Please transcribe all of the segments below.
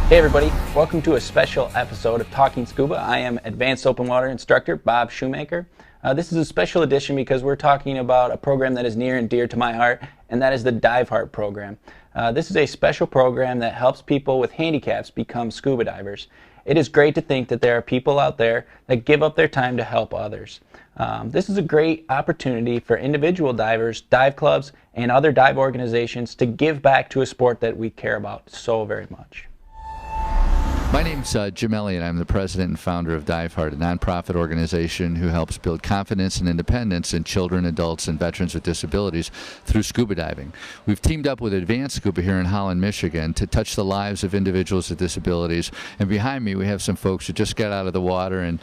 Hey everybody, welcome to a special episode of Talking Scuba. I am Advanced Open Water Instructor Bob Shoemaker. This is a special edition because we're talking about a program that is near and dear to my heart, and that is the Diveheart program. This is a special program that helps people with handicaps become scuba divers. It is great to think that there are people out there that give up their time to help others. This is a great opportunity for individual divers, dive clubs, and other dive organizations to give back to a sport that we care about so very much. My name's Jim Elliott. I'm the president and founder of Diveheart, a nonprofit organization who helps build confidence and independence in children, adults, and veterans with disabilities through scuba diving. We've teamed up with Advanced Scuba here in Holland, Michigan to touch the lives of individuals with disabilities. And behind me we have some folks who just got out of the water and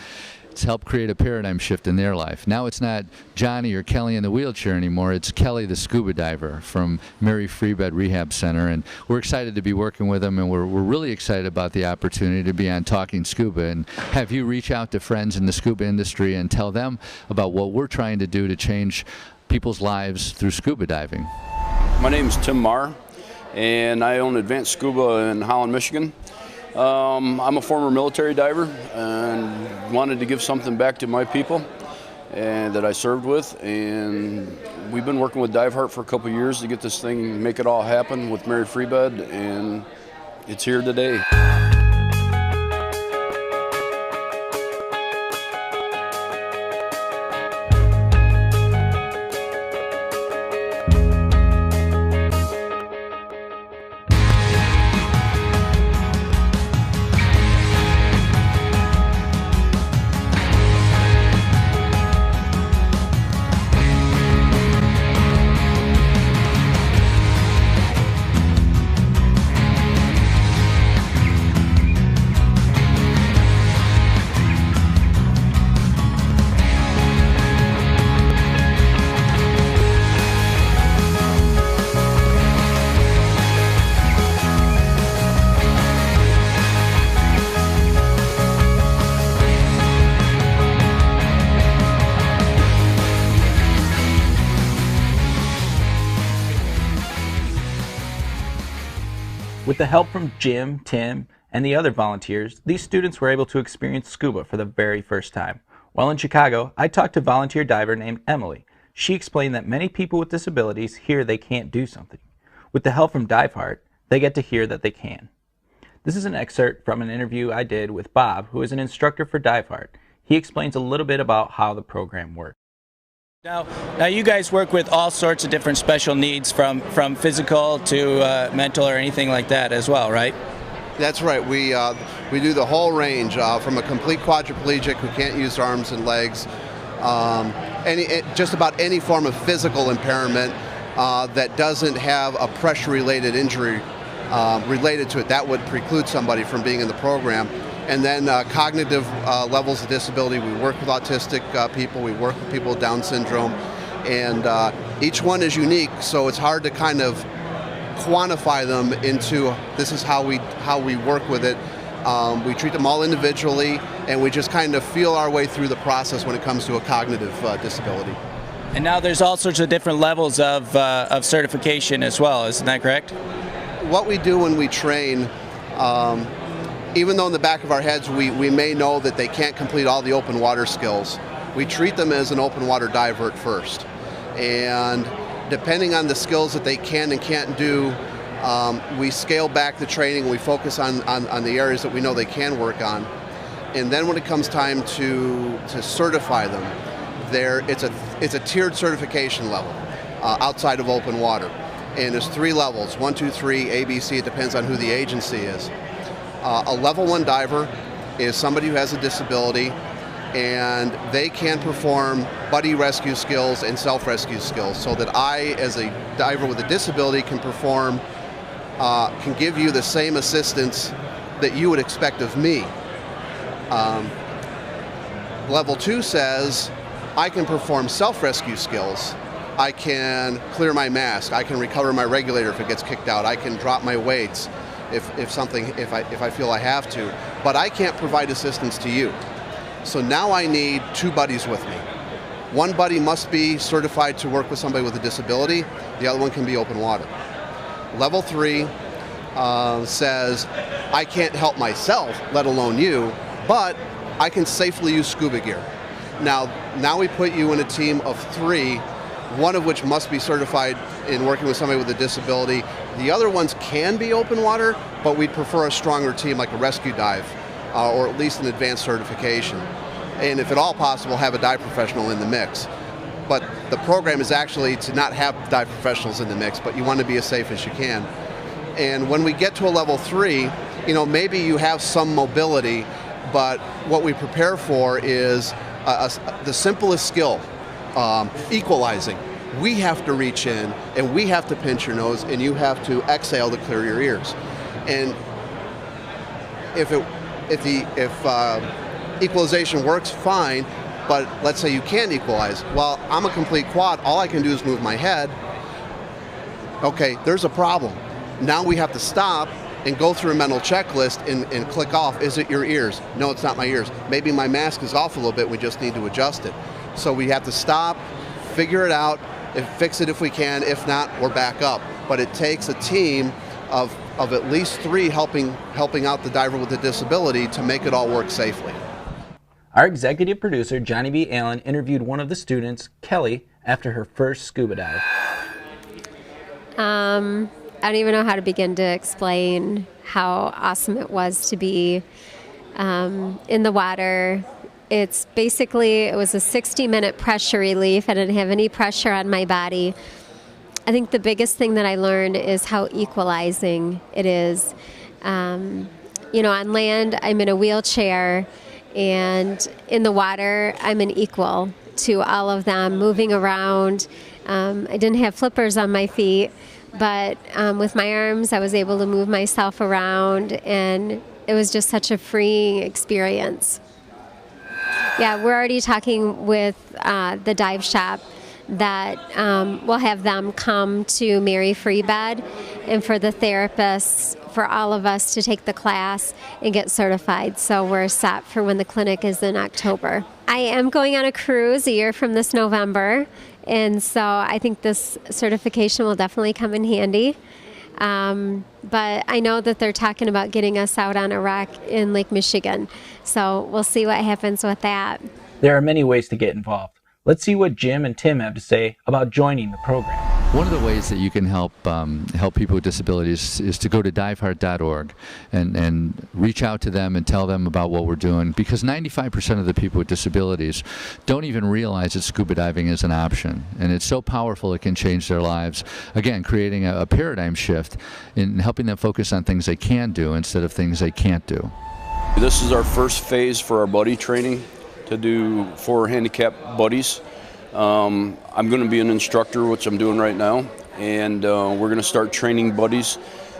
it's helped create a paradigm shift in their life. Now it's not Johnny or Kelly in the wheelchair anymore, it's Kelly the scuba diver from Mary Free Bed Rehab Center, and we're excited to be working with them, and we're really excited about the opportunity to be on Talking Scuba and have you reach out to friends in the scuba industry and tell them about what we're trying to do to change people's lives through scuba diving. My name is Tim Maher, and I own Advanced Scuba in Holland, Michigan. I'm a former military diver and wanted to give something back to my people and that I served with, and we've been working with Diveheart for a couple of years to get this thing, make it all happen with Mary Free Bed, and it's here today. With the help from Jim, Tim, and the other volunteers, these students were able to experience scuba for the very first time. While in Chicago, I talked to a volunteer diver named Emily. She explained that many people with disabilities hear they can't do something. With the help from Diveheart, they get to hear that they can. This is an excerpt from an interview I did with Bob, who is an instructor for Diveheart. He explains a little bit about how the program works. Now you guys work with all sorts of different special needs, from physical to mental or anything like that as well, right? That's right. We do the whole range, from a complete quadriplegic who can't use arms and legs, just about any form of physical impairment that doesn't have a pressure-related injury related to it. That would preclude somebody from being in the program. And then cognitive levels of disability. We work with autistic people, we work with people with Down syndrome, and each one is unique, so it's hard to kind of quantify them into this is how we work with it. We treat them all individually, and we just kind of feel our way through the process when it comes to a cognitive disability. And now there's all sorts of different levels of certification as well, isn't that correct? What we do when we train, even though in the back of our heads we may know that they can't complete all the open water skills, we treat them as an open water diver at first. And depending on the skills that they can and can't do, we scale back the training and we focus on the areas that we know they can work on. And then when it comes time to certify them, it's a tiered certification level outside of open water. And there's 3 levels, 1, 2, 3, A, B, C, it depends on who the agency is. A level 1 diver is somebody who has a disability and they can perform buddy rescue skills and self-rescue skills, so that I, as a diver with a disability, can give you the same assistance that you would expect of me. Level 2 says I can perform self-rescue skills. I can clear my mask, I can recover my regulator if it gets kicked out, I can drop my weights if I feel I have to, but I can't provide assistance to you. So now I need 2 buddies with me. One buddy must be certified to work with somebody with a disability, the other one can be open water. Level 3 says, I can't help myself, let alone you, but I can safely use scuba gear. Now we put you in a team of 3, one of which must be certified in working with somebody with a disability. The other ones can be open water, but we'd prefer a stronger team like a rescue dive, or at least an advanced certification. And if at all possible, have a dive professional in the mix. But the program is actually to not have dive professionals in the mix, but you want to be as safe as you can. And when we get to a level 3, maybe you have some mobility, but what we prepare for is the simplest skill, equalizing. We have to reach in and we have to pinch your nose and you have to exhale to clear your ears. And if equalization works, fine, but let's say you can't equalize. Well, I'm a complete quad, all I can do is move my head. Okay, there's a problem. Now we have to stop and go through a mental checklist and click off, is it your ears? No, it's not my ears. Maybe my mask is off a little bit, we just need to adjust it. So we have to stop, figure it out, and fix it if we can. If not, we're back up. But it takes a team of at least 3 helping out the diver with a disability to make it all work safely. Our executive producer, Johnny B. Allen, interviewed one of the students, Kelly, after her first scuba dive. I don't even know how to begin to explain how awesome it was to be in the water. It was a 60-minute pressure relief. I didn't have any pressure on my body. I think the biggest thing that I learned is how equalizing it is. On land, I'm in a wheelchair, and in the water, I'm an equal to all of them, moving around. I didn't have flippers on my feet, but with my arms, I was able to move myself around, and it was just such a freeing experience. Yeah, we're already talking with the dive shop that we'll have them come to Mary Free Bed, and for the therapists, for all of us to take the class and get certified. So we're set for when the clinic is in October. I am going on a cruise a year from this November, and so I think this certification will definitely come in handy. But I know that they're talking about getting us out on a wreck in Lake Michigan. So we'll see what happens with that. There are many ways to get involved. Let's see what Jim and Tim have to say about joining the program. One of the ways that you can help people with disabilities is to go to diveheart.org and reach out to them and tell them about what we're doing, because 95% of the people with disabilities don't even realize that scuba diving is an option, and it's so powerful it can change their lives. Again, creating a paradigm shift in helping them focus on things they can do instead of things they can't do. This is our first phase for our buddy training to do for handicapped buddies. I'm going to be an instructor, which I'm doing right now, and we're going to start training buddies.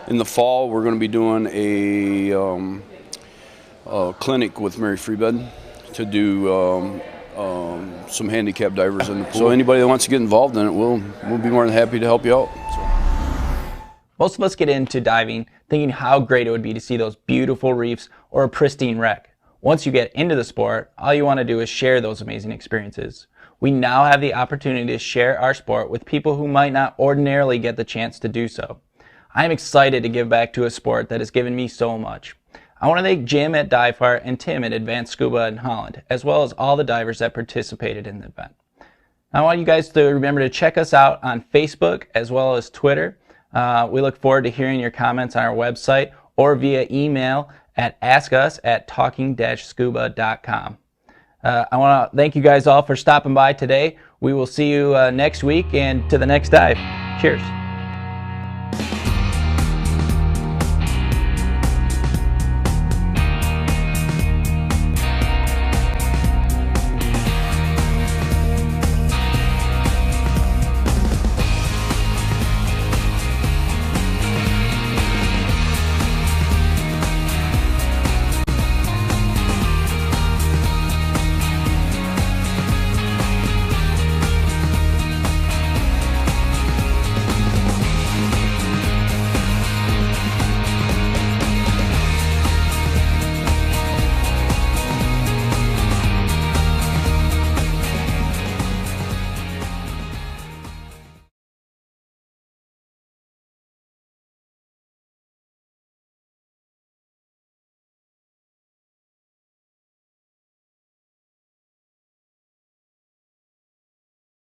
In the fall, we're going to be doing a clinic with Mary Free Bed to do some handicapped divers in the pool. So anybody that wants to get involved in it, we'll be more than happy to help you out. Most of us get into diving thinking how great it would be to see those beautiful reefs or a pristine wreck. Once you get into the sport, all you want to do is share those amazing experiences. We now have the opportunity to share our sport with people who might not ordinarily get the chance to do so. I am excited to give back to a sport that has given me so much. I want to thank Jim at Diveheart and Tim at Advanced Scuba in Holland, as well as all the divers that participated in the event. I want you guys to remember to check us out on Facebook as well as Twitter. We look forward to hearing your comments on our website or via email at askus@talking-scuba.com. I want to thank you guys all for stopping by today. We will see you next week and to the next dive. Cheers.